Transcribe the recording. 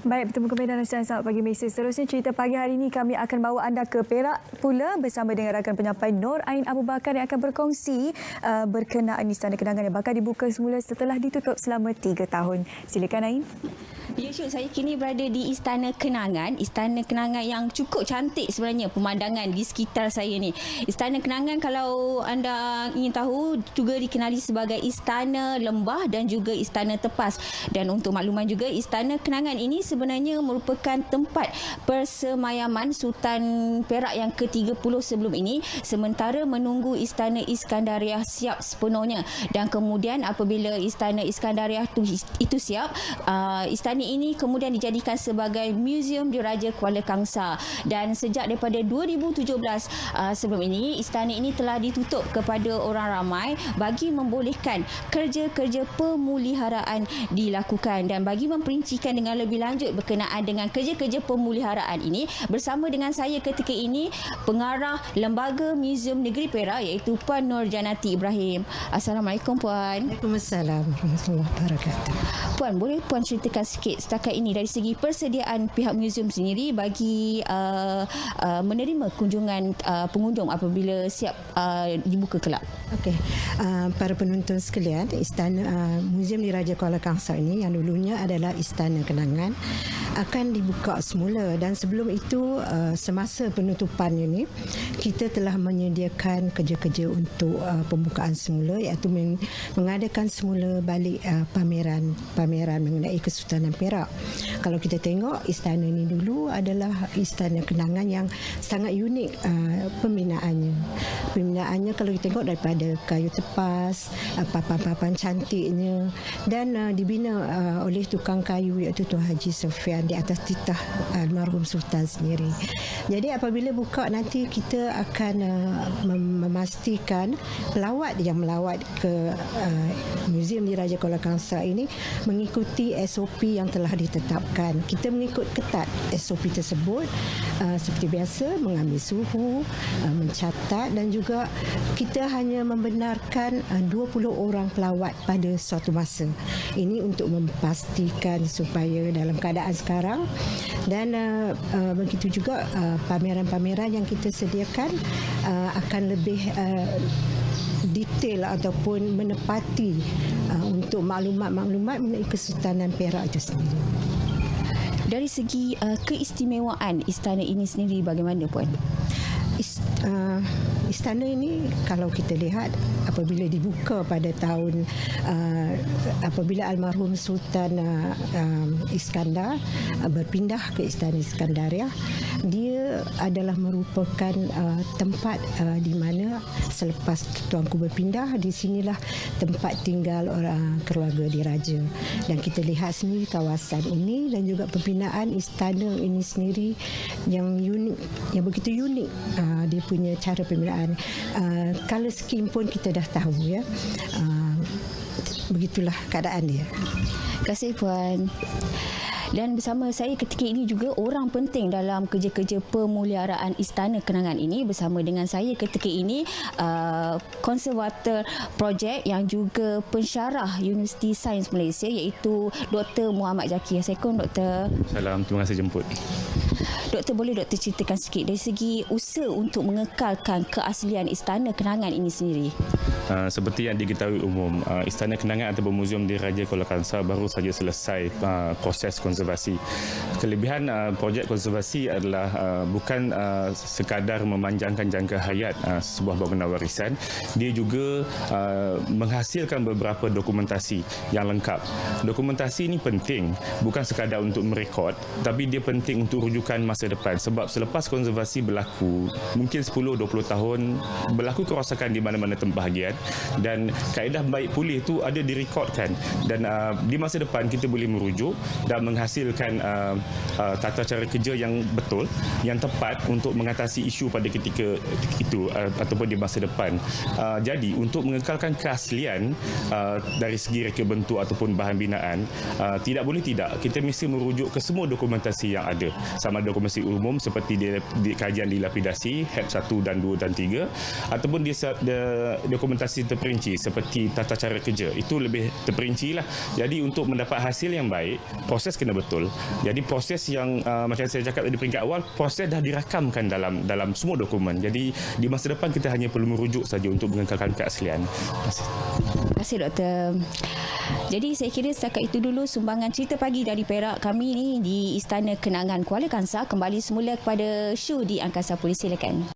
Baik, bertemu kembali dalam siaran Selamat Pagi Malaysia. Seterusnya cerita pagi hari ini kami akan bawa anda ke Perak pula bersama dengan rakan penyampai Nur Ain Abu Bakar yang akan berkongsi berkenaan Istana Kenangan yang bakal dibuka semula setelah ditutup selama 3 tahun. Silakan Ain. Ya Syuk, saya kini berada di Istana Kenangan. Istana Kenangan yang cukup cantik sebenarnya pemandangan di sekitar saya ni. Istana Kenangan kalau anda ingin tahu juga dikenali sebagai Istana Lembah dan juga Istana Tepas. Dan untuk makluman juga, Istana Kenangan ini sebenarnya merupakan tempat persemayaman Sultan Perak yang ke-30 sebelum ini, sementara menunggu Istana Iskandariah siap sepenuhnya. Dan kemudian apabila Istana Iskandariah itu siap, istana ini kemudian dijadikan sebagai Museum Diraja Kuala Kangsar. Dan sejak daripada 2017 sebelum ini, istana ini telah ditutup kepada orang ramai bagi membolehkan kerja-kerja pemeliharaan dilakukan. Dan bagi memperincikan dengan lebih lanjut berkenaan dengan kerja-kerja pemeliharaan ini, bersama dengan saya ketika ini Pengarah Lembaga Museum Negeri Perak iaitu Puan Nur Janati Ibrahim. Assalamualaikum Puan. Waalaikumsalam warahmatullahi wabarakatuh. Puan, boleh Puan ceritakan sikit setakat ini dari segi persediaan pihak museum sendiri bagi menerima kunjungan pengunjung apabila siap dibuka kelab? Okey, para penonton sekalian, Istana Museum Diraja Kuala Kangsar ini yang dulunya adalah Istana Kenangan akan dibuka semula, dan sebelum itu semasa penutupan ini kita telah menyediakan kerja-kerja untuk pembukaan semula, iaitu mengadakan semula balik pameran mengenai Kesultanan Perak. Kalau kita tengok, istana ini dulu adalah istana kenangan yang sangat unik pembinaannya. Pembinaannya kalau kita tengok daripada kayu tepas, papan-papan cantiknya, dan dibina oleh tukang kayu iaitu Tuan Haji Sofian di atas titah almarhum Sultan sendiri. Jadi apabila buka nanti kita akan memastikan pelawat yang melawat ke Museum Diraja Kuala Kangsar ini mengikuti SOP yang telah ditetapkan. Kita mengikut ketat SOP tersebut, seperti biasa mengambil suhu, mencatat, dan juga kita hanya membenarkan 20 orang pelawat pada suatu masa. Ini untuk memastikan supaya dalam keadaan sekarang, dan begitu juga pameran-pameran yang kita sediakan akan lebih detail ataupun menepati untuk maklumat-maklumat mengenai Kesultanan Perak itu sendiri. Dari segi keistimewaan istana ini sendiri bagaimana Puan? Istana ini kalau kita lihat apabila dibuka pada tahun apabila almarhum Sultan Iskandar berpindah ke Istana Iskandariah, dia adalah merupakan tempat di mana selepas tuanku berpindah, di sinilah tempat tinggal orang keluarga diraja. Dan kita lihat sendiri kawasan ini dan juga pembinaan istana ini sendiri yang unik, yang begitu unik. Dia punya cara pembinaan, color scheme pun kita dah tahu ya. Begitulah keadaan dia. Terima kasih Puan. Dan bersama saya ketika ini juga orang penting dalam kerja-kerja pemeliharaan Istana Kenangan ini. Bersama dengan saya ketika ini konservator projek yang juga pensyarah Universiti Sains Malaysia iaitu Dr. Muhammad Jaki. Assalamualaikum Dr. Salam, terima kasih jemput. Doktor, boleh Doktor ceritakan sikit dari segi usaha untuk mengekalkan keaslian Istana Kenangan ini sendiri? Seperti yang diketahui umum, Istana Kenangan ataupun Museum Diraja Kuala Kangsar baru saja selesai proses konservasi. Kelebihan projek konservasi adalah bukan sekadar memanjangkan jangka hayat sebuah bangunan warisan, dia juga menghasilkan beberapa dokumentasi yang lengkap. Dokumentasi ini penting bukan sekadar untuk merekod, tapi dia penting untuk rujukan masa depan, sebab selepas konservasi berlaku mungkin 10-20 tahun berlaku kerosakan di mana-mana tempat bahagian, dan kaedah baik pulih itu ada direkodkan, dan di masa depan kita boleh merujuk dan menghasilkan tata cara kerja yang betul, yang tepat untuk mengatasi isu pada ketika itu ataupun di masa depan. Jadi untuk mengekalkan keaslian dari segi reka bentuk ataupun bahan binaan, tidak boleh tidak kita mesti merujuk ke semua dokumentasi yang ada, sama ada dokumentasi konservasi umum seperti kajian dilapidasi HEP 1 dan 2 dan 3, ataupun dokumentasi terperinci seperti tata cara kerja. Itu lebih terperinci lah. Jadi untuk mendapat hasil yang baik, proses kena betul. Jadi proses yang macam saya cakap di peringkat awal, proses dah dirakamkan dalam semua dokumen. Jadi di masa depan kita hanya perlu merujuk saja untuk mengekalkan keaslian. Terima kasih Doktor. Jadi saya kira setakat itu dulu sumbangan Cerita Pagi dari Perak kami ni di Istana Kenangan Kuala Kangsar. Kembali semula kepada show di Angkasa Pulih. Silakan.